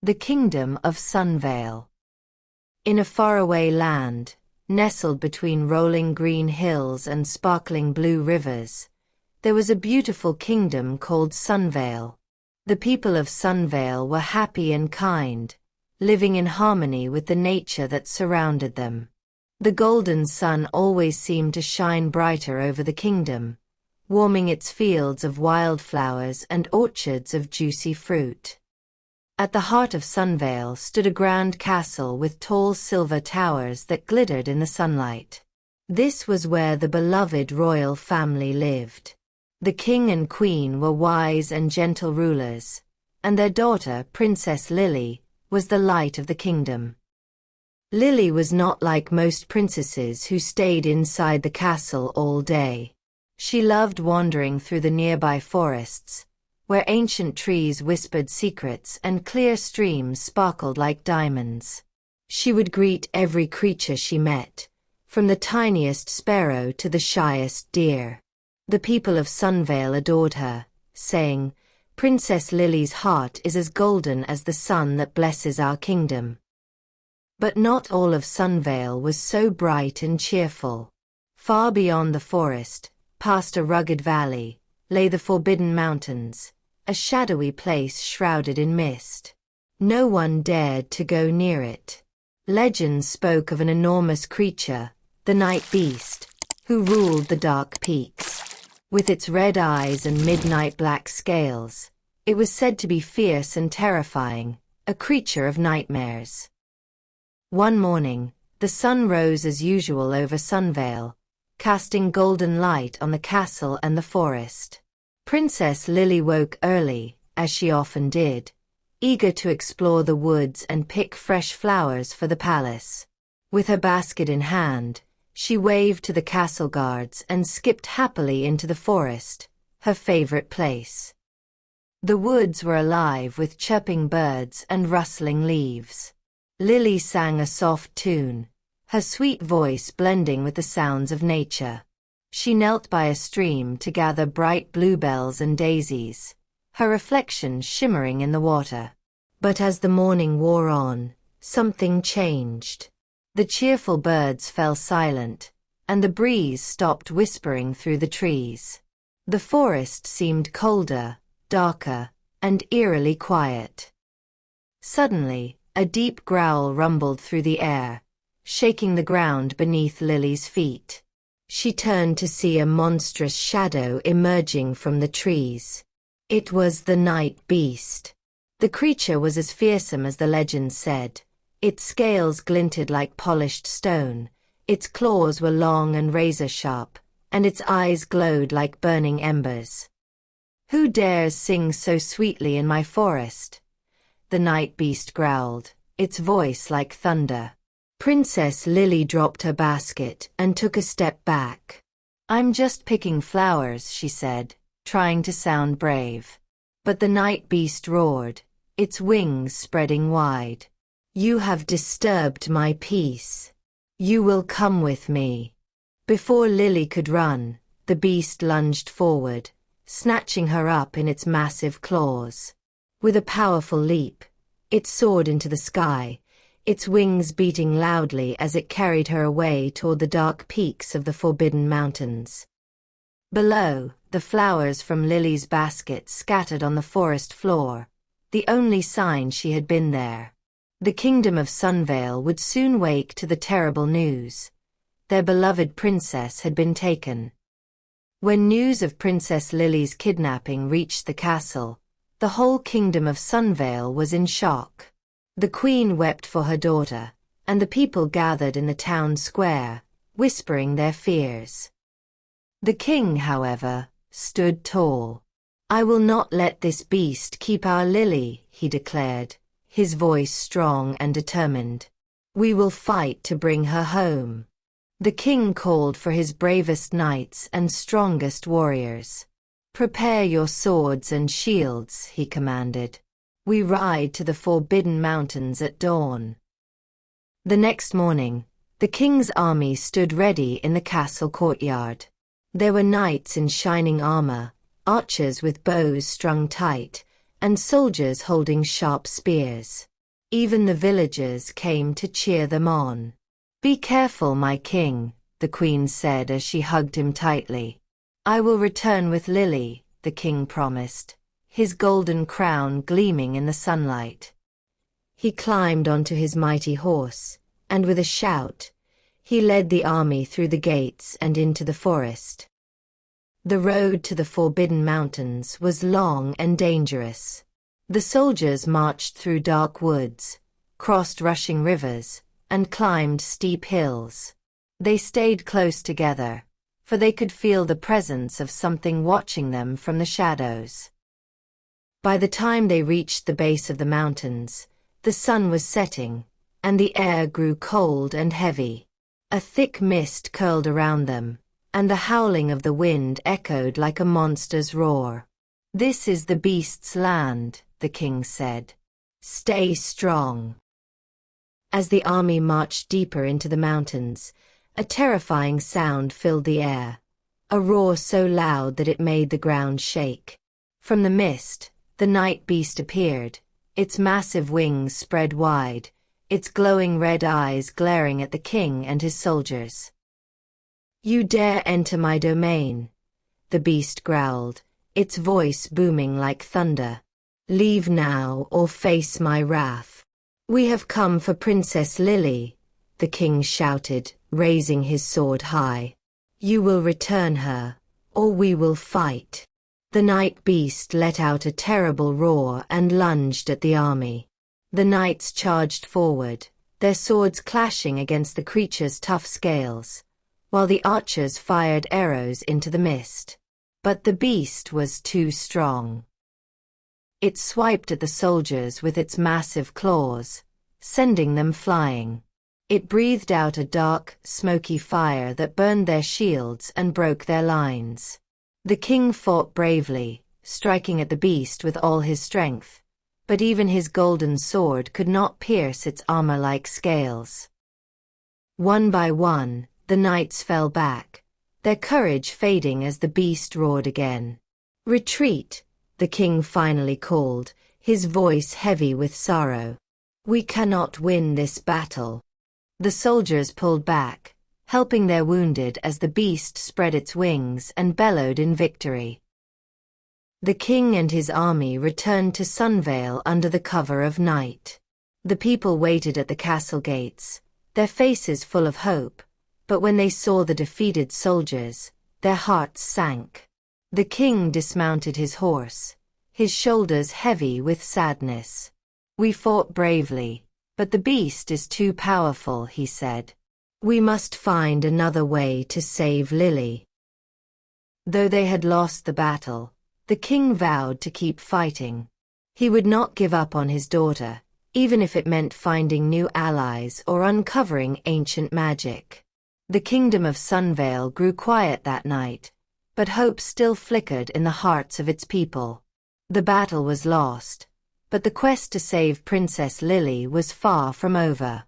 The Kingdom of Sunvale. In a faraway land, nestled between rolling green hills and sparkling blue rivers, there was a beautiful kingdom called Sunvale. The people of Sunvale were happy and kind, living in harmony with the nature that surrounded them. The golden sun always seemed to shine brighter over the kingdom, warming its fields of wildflowers and orchards of juicy fruit. At the heart of Sunvale stood a grand castle with tall silver towers that glittered in the sunlight. This was where the beloved royal family lived. The king and queen were wise and gentle rulers, and their daughter, Princess Lily, was the light of the kingdom. Lily was not like most princesses who stayed inside the castle all day. She loved wandering through the nearby forests, where ancient trees whispered secrets and clear streams sparkled like diamonds. She would greet every creature she met, from the tiniest sparrow to the shyest deer. The people of Sunvale adored her, saying, "Princess Lily's heart is as golden as the sun that blesses our kingdom." But not all of Sunvale was so bright and cheerful. Far beyond the forest, past a rugged valley, lay the Forbidden Mountains, a shadowy place shrouded in mist. No one dared to go near it. Legends spoke of an enormous creature, the Night Beast, who ruled the dark peaks. With its red eyes and midnight black scales, it was said to be fierce and terrifying, a creature of nightmares. One morning, the sun rose as usual over Sunvale, casting golden light on the castle and the forest. Princess Lily woke early, as she often did, eager to explore the woods and pick fresh flowers for the palace. With her basket in hand, she waved to the castle guards and skipped happily into the forest, her favorite place. The woods were alive with chirping birds and rustling leaves. Lily sang a soft tune, her sweet voice blending with the sounds of nature. She knelt by a stream to gather bright bluebells and daisies, her reflection shimmering in the water. But as the morning wore on, something changed. The cheerful birds fell silent, and the breeze stopped whispering through the trees. The forest seemed colder, darker, and eerily quiet. Suddenly, a deep growl rumbled through the air, shaking the ground beneath Lily's feet. She turned to see a monstrous shadow emerging from the trees. It was the Night Beast. The creature was as fearsome as the legend said. Its scales glinted like polished stone, its claws were long and razor-sharp, and its eyes glowed like burning embers. "Who dares sing so sweetly in my forest?" the Night Beast growled, its voice like thunder. Princess Lily dropped her basket and took a step back. "I'm just picking flowers," she said, trying to sound brave. But the Night Beast roared, its wings spreading wide. "You have disturbed my peace. You will come with me." Before Lily could run, the beast lunged forward, snatching her up in its massive claws. With a powerful leap, it soared into the sky, its wings beating loudly as it carried her away toward the dark peaks of the Forbidden Mountains. Below, the flowers from Lily's basket scattered on the forest floor, the only sign she had been there. The kingdom of Sunvale would soon wake to the terrible news. Their beloved princess had been taken. When news of Princess Lily's kidnapping reached the castle, the whole kingdom of Sunvale was in shock. The queen wept for her daughter, and the people gathered in the town square, whispering their fears. The king, however, stood tall. "I will not let this beast keep our Lily," he declared, his voice strong and determined. "We will fight to bring her home." The king called for his bravest knights and strongest warriors. "Prepare your swords and shields," he commanded. "We ride to the Forbidden Mountains at dawn." The next morning, the king's army stood ready in the castle courtyard. There were knights in shining armor, archers with bows strung tight, and soldiers holding sharp spears. Even the villagers came to cheer them on. "Be careful, my king," the queen said as she hugged him tightly. "I will return with Lily," the king promised, his golden crown gleaming in the sunlight. He climbed onto his mighty horse, and with a shout, he led the army through the gates and into the forest. The road to the Forbidden Mountains was long and dangerous. The soldiers marched through dark woods, crossed rushing rivers, and climbed steep hills. They stayed close together, for they could feel the presence of something watching them from the shadows. By the time they reached the base of the mountains, the sun was setting, and the air grew cold and heavy. A thick mist curled around them, and the howling of the wind echoed like a monster's roar. "This is the beast's land," the king said. "Stay strong." As the army marched deeper into the mountains, a terrifying sound filled the air, a roar so loud that it made the ground shake. From the mist, the night beast appeared, its massive wings spread wide, its glowing red eyes glaring at the king and his soldiers. "You dare enter my domain," the beast growled, its voice booming like thunder. "Leave now or face my wrath." "We have come for Princess Lily," the king shouted, raising his sword high. "You will return her, or we will fight." The night beast let out a terrible roar and lunged at the army. The knights charged forward, their swords clashing against the creature's tough scales, while the archers fired arrows into the mist. But the beast was too strong. It swiped at the soldiers with its massive claws, sending them flying. It breathed out a dark, smoky fire that burned their shields and broke their lines. The king fought bravely, striking at the beast with all his strength, but even his golden sword could not pierce its armor-like scales. One by one, the knights fell back, their courage fading as the beast roared again. "Retreat," the king finally called, his voice heavy with sorrow. "We cannot win this battle." The soldiers pulled back, helping their wounded as the beast spread its wings and bellowed in victory. The king and his army returned to Sunvale under the cover of night. The people waited at the castle gates, their faces full of hope, but when they saw the defeated soldiers, their hearts sank. The king dismounted his horse, his shoulders heavy with sadness. "We fought bravely, but the beast is too powerful," he said. "We must find another way to save Lily." Though they had lost the battle, the king vowed to keep fighting. He would not give up on his daughter, even if it meant finding new allies or uncovering ancient magic. The kingdom of Sunvale grew quiet that night, but hope still flickered in the hearts of its people. The battle was lost, but the quest to save Princess Lily was far from over.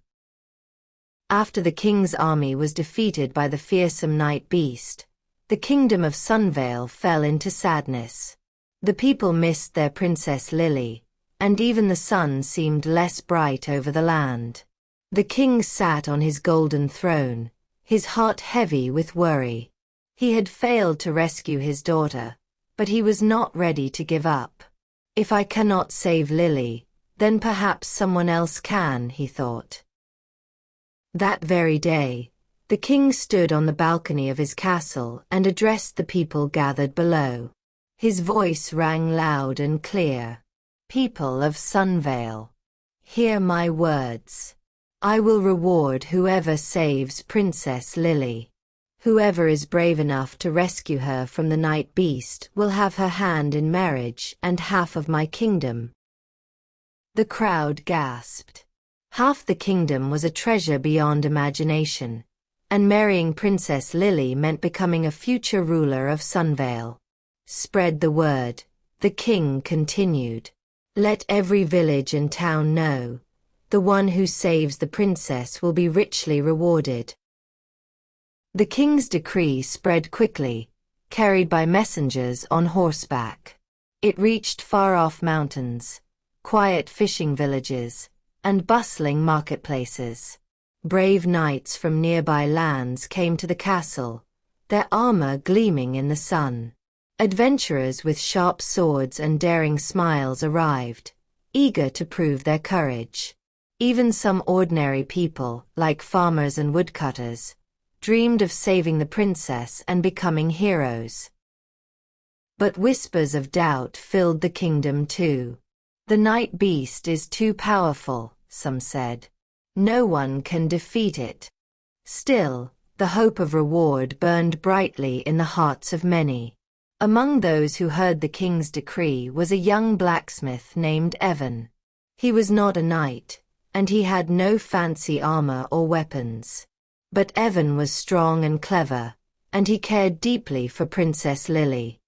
After the king's army was defeated by the fearsome night beast, the kingdom of Sunvale fell into sadness. The people missed their Princess Lily, and even the sun seemed less bright over the land. The king sat on his golden throne, his heart heavy with worry. He had failed to rescue his daughter, but he was not ready to give up. "If I cannot save Lily, then perhaps someone else can," he thought. That very day, the king stood on the balcony of his castle and addressed the people gathered below. His voice rang loud and clear. "People of Sunvale, hear my words. I will reward whoever saves Princess Lily. Whoever is brave enough to rescue her from the night beast will have her hand in marriage and half of my kingdom." The crowd gasped. Half the kingdom was a treasure beyond imagination, and marrying Princess Lily meant becoming a future ruler of Sunvale. "Spread the word," the king continued. "Let every village and town know. The one who saves the princess will be richly rewarded." The king's decree spread quickly, carried by messengers on horseback. It reached far-off mountains, quiet fishing villages, and bustling marketplaces. Brave knights from nearby lands came to the castle, their armor gleaming in the sun. Adventurers with sharp swords and daring smiles arrived, eager to prove their courage. Even some ordinary people, like farmers and woodcutters, dreamed of saving the princess and becoming heroes. But whispers of doubt filled the kingdom too. The night beast is too powerful, some said. No one can defeat it. Still, the hope of reward burned brightly in the hearts of many. Among those who heard the king's decree was a young blacksmith named Evan. He was not a knight, and he had no fancy armor or weapons. But Evan was strong and clever, and he cared deeply for Princess Lily.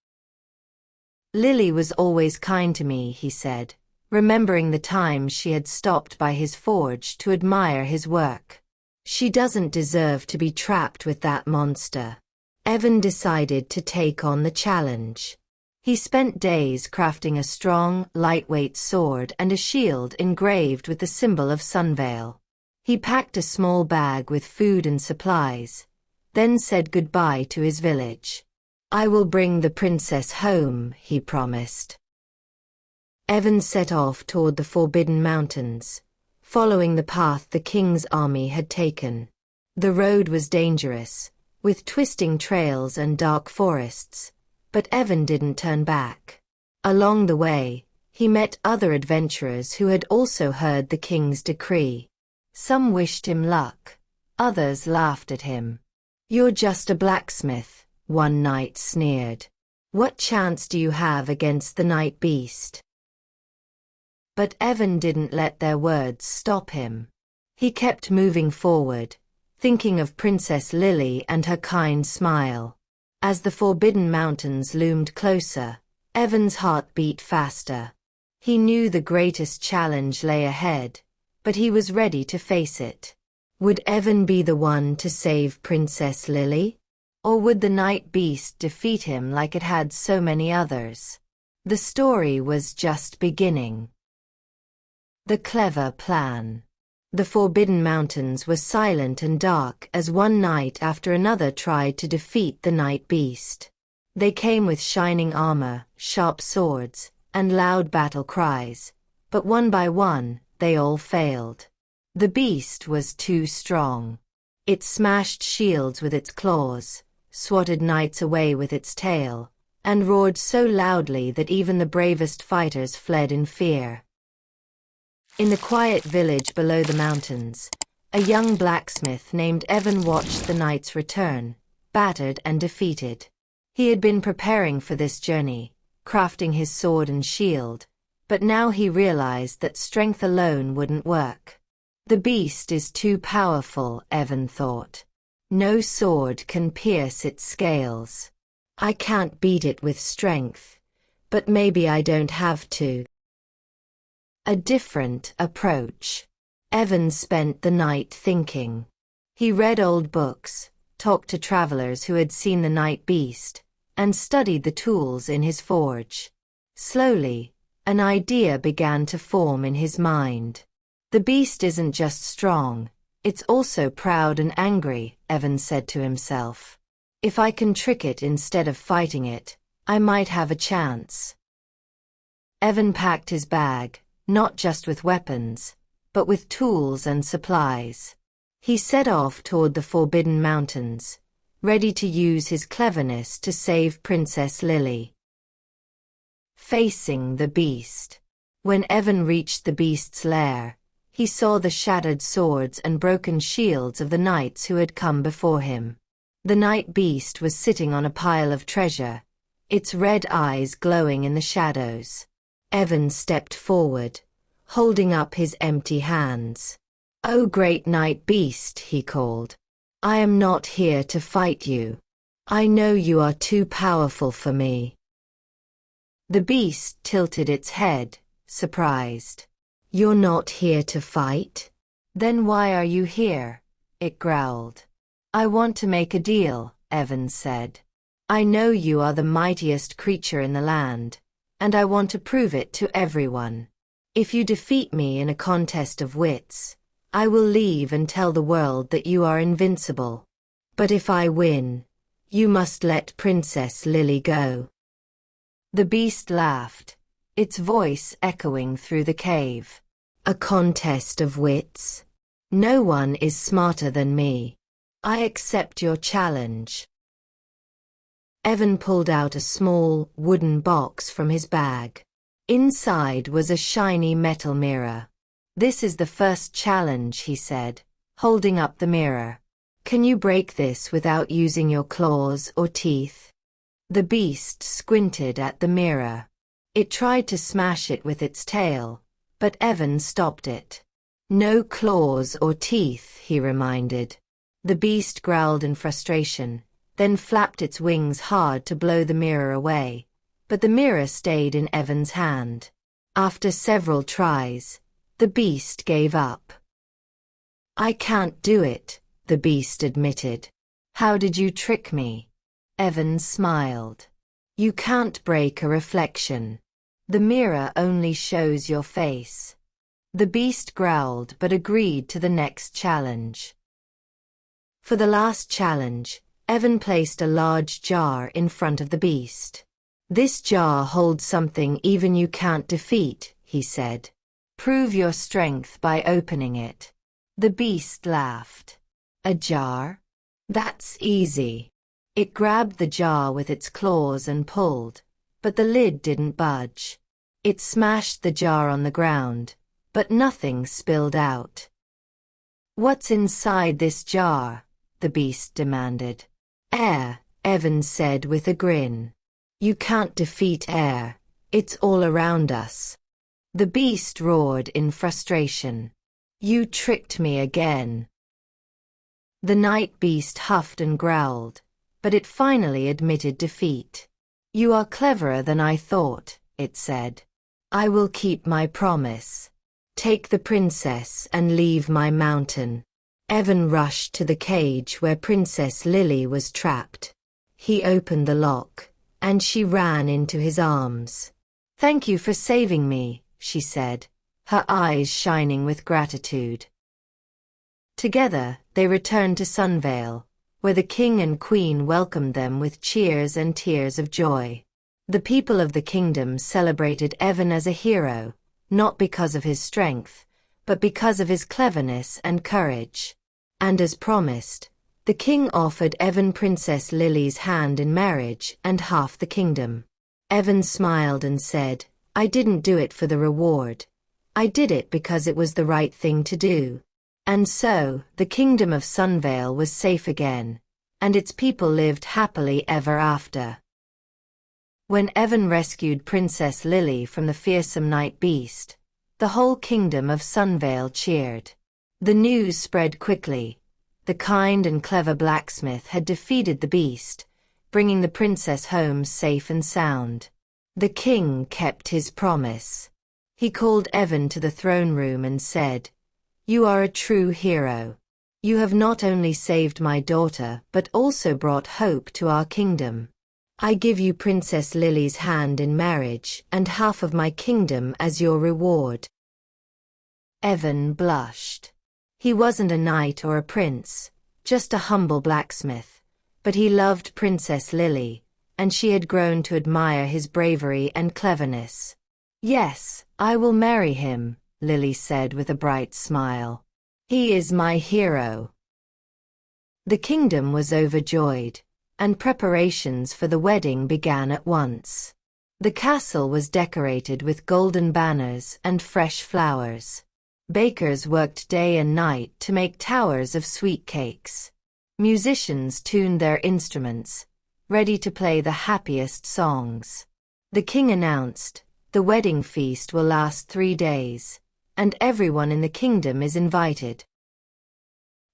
Lily was always kind to me, he said, remembering the times she had stopped by his forge to admire his work. She doesn't deserve to be trapped with that monster. Evan decided to take on the challenge. He spent days crafting a strong, lightweight sword and a shield engraved with the symbol of Sunvale. He packed a small bag with food and supplies, then said goodbye to his village. "I will bring the princess home," he promised. Evan set off toward the Forbidden Mountains, following the path the king's army had taken. The road was dangerous, with twisting trails and dark forests, but Evan didn't turn back. Along the way, he met other adventurers who had also heard the king's decree. Some wished him luck, others laughed at him. "You're just a blacksmith," one knight sneered. "What chance do you have against the night beast?" But Evan didn't let their words stop him. He kept moving forward, thinking of Princess Lily and her kind smile. As the Forbidden Mountains loomed closer, Evan's heart beat faster. He knew the greatest challenge lay ahead, but he was ready to face it. Would Evan be the one to save Princess Lily? Or would the night beast defeat him like it had so many others? The story was just beginning. The clever plan. The Forbidden Mountains were silent and dark as one knight after another tried to defeat the night beast. They came with shining armor, sharp swords, and loud battle cries, but one by one, they all failed. The beast was too strong. It smashed shields with its claws, swatted knights away with its tail, and roared so loudly that even the bravest fighters fled in fear. In the quiet village below the mountains, a young blacksmith named Evan watched the knights return, battered and defeated. He had been preparing for this journey, crafting his sword and shield, but now he realized that strength alone wouldn't work. The beast is too powerful, Evan thought. No sword can pierce its scales. I can't beat it with strength, but maybe I don't have to. A different approach. Evan spent the night thinking. He read old books, talked to travelers who had seen the night beast, and studied the tools in his forge. Slowly, an idea began to form in his mind. The beast isn't just strong, it's also proud and angry, Evan said to himself. If I can trick it instead of fighting it, I might have a chance. Evan packed his bag, not just with weapons, but with tools and supplies. He set off toward the Forbidden Mountains, ready to use his cleverness to save Princess Lily. Facing the beast. When Evan reached the beast's lair, he saw the shattered swords and broken shields of the knights who had come before him. The night beast was sitting on a pile of treasure, its red eyes glowing in the shadows. Evan stepped forward, holding up his empty hands. "Oh great night beast," he called. "I am not here to fight you. I know you are too powerful for me." The beast tilted its head, surprised. "You're not here to fight? Then why are you here?" it growled. "I want to make a deal," Evan said. "I know you are the mightiest creature in the land, and I want to prove it to everyone. If you defeat me in a contest of wits, I will leave and tell the world that you are invincible. But if I win, you must let Princess Lily go." The beast laughed, its voice echoing through the cave. "A contest of wits? No one is smarter than me. I accept your challenge." Evan pulled out a small, wooden box from his bag. Inside was a shiny metal mirror. "This is the first challenge," he said, holding up the mirror. "Can you break this without using your claws or teeth?" The beast squinted at the mirror. It tried to smash it with its tail, but Evan stopped it. "No claws or teeth," he reminded. The beast growled in frustration, then flapped its wings hard to blow the mirror away, but the mirror stayed in Evan's hand. After several tries, the beast gave up. "I can't do it," the beast admitted. "How did you trick me?" Evan smiled. "You can't break a reflection. The mirror only shows your face." The beast growled but agreed to the next challenge. For the last challenge, Evan placed a large jar in front of the beast. "This jar holds something even you can't defeat," he said. "Prove your strength by opening it." The beast laughed. "A jar? That's easy." It grabbed the jar with its claws and pulled, but the lid didn't budge. It smashed the jar on the ground, but nothing spilled out. "What's inside this jar?" the beast demanded. "Air," Evan said with a grin. "You can't defeat air. It's all around us." The beast roared in frustration. "You tricked me again." The night beast huffed and growled, but it finally admitted defeat. "You are cleverer than I thought," it said. "I will keep my promise. Take the princess and leave my mountain." Evan rushed to the cage where Princess Lily was trapped. He opened the lock, and she ran into his arms. "Thank you for saving me," she said, her eyes shining with gratitude. Together, they returned to Sunvale, where the king and queen welcomed them with cheers and tears of joy. The people of the kingdom celebrated Evan as a hero, not because of his strength, but because of his cleverness and courage. And as promised, the king offered Evan Princess Lily's hand in marriage and half the kingdom. Evan smiled and said, "I didn't do it for the reward. I did it because it was the right thing to do." And so, the kingdom of Sunvale was safe again, and its people lived happily ever after. When Evan rescued Princess Lily from the fearsome night beast, the whole kingdom of Sunvale cheered. The news spread quickly. The kind and clever blacksmith had defeated the beast, bringing the princess home safe and sound. The king kept his promise. He called Evan to the throne room and said, "You are a true hero. You have not only saved my daughter but also brought hope to our kingdom. I give you Princess Lily's hand in marriage and half of my kingdom as your reward." Evan blushed. He wasn't a knight or a prince, just a humble blacksmith, but he loved Princess Lily, and she had grown to admire his bravery and cleverness. "Yes, I will marry him," Lily said with a bright smile. "He is my hero." The kingdom was overjoyed, and preparations for the wedding began at once. The castle was decorated with golden banners and fresh flowers. Bakers worked day and night to make towers of sweet cakes. Musicians tuned their instruments, ready to play the happiest songs. The king announced, "The wedding feast will last 3 days, and everyone in the kingdom is invited."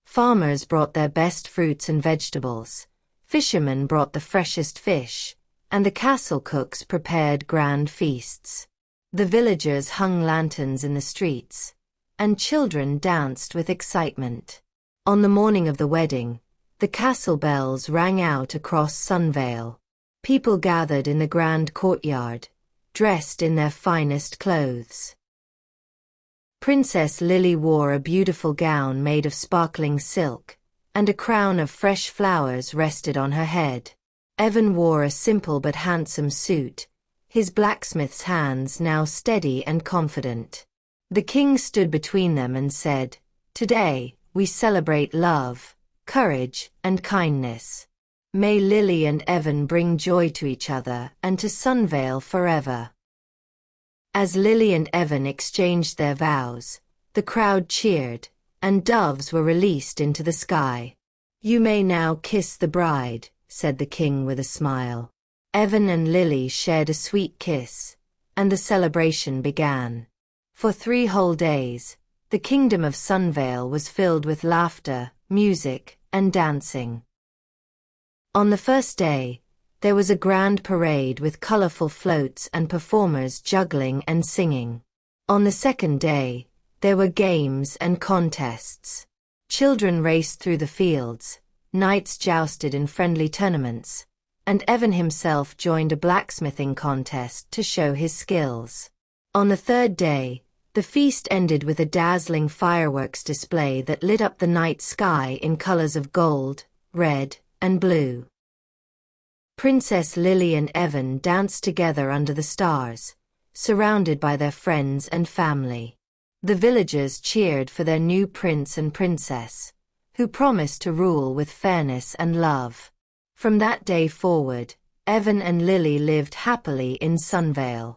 Farmers brought their best fruits and vegetables, fishermen brought the freshest fish, and the castle cooks prepared grand feasts. The villagers hung lanterns in the streets, and children danced with excitement. On the morning of the wedding, the castle bells rang out across Sunvale. People gathered in the grand courtyard, dressed in their finest clothes. Princess Lily wore a beautiful gown made of sparkling silk, and a crown of fresh flowers rested on her head. Evan wore a simple but handsome suit, his blacksmith's hands now steady and confident. The king stood between them and said, "Today, we celebrate love, courage, and kindness. May Lily and Evan bring joy to each other and to Sunvale forever." As Lily and Evan exchanged their vows, the crowd cheered, and doves were released into the sky. "You may now kiss the bride," said the king with a smile. Evan and Lily shared a sweet kiss, and the celebration began. For 3 whole days, the kingdom of Sunvale was filled with laughter, music, and dancing. On the first day, there was a grand parade with colorful floats and performers juggling and singing. On the second day, there were games and contests. Children raced through the fields, knights jousted in friendly tournaments, and Evan himself joined a blacksmithing contest to show his skills. On the third day, the feast ended with a dazzling fireworks display that lit up the night sky in colors of gold, red, and blue. Princess Lily and Evan danced together under the stars, surrounded by their friends and family. The villagers cheered for their new prince and princess, who promised to rule with fairness and love. From that day forward, Evan and Lily lived happily in Sunvale.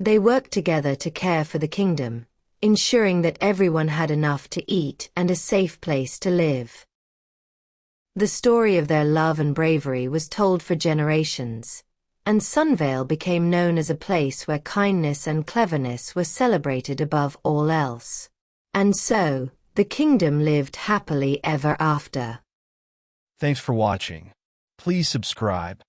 They worked together to care for the kingdom, ensuring that everyone had enough to eat and a safe place to live. The story of their love and bravery was told for generations, and Sunvale became known as a place where kindness and cleverness were celebrated above all else. And so, the kingdom lived happily ever after. Thanks for watching. Please subscribe.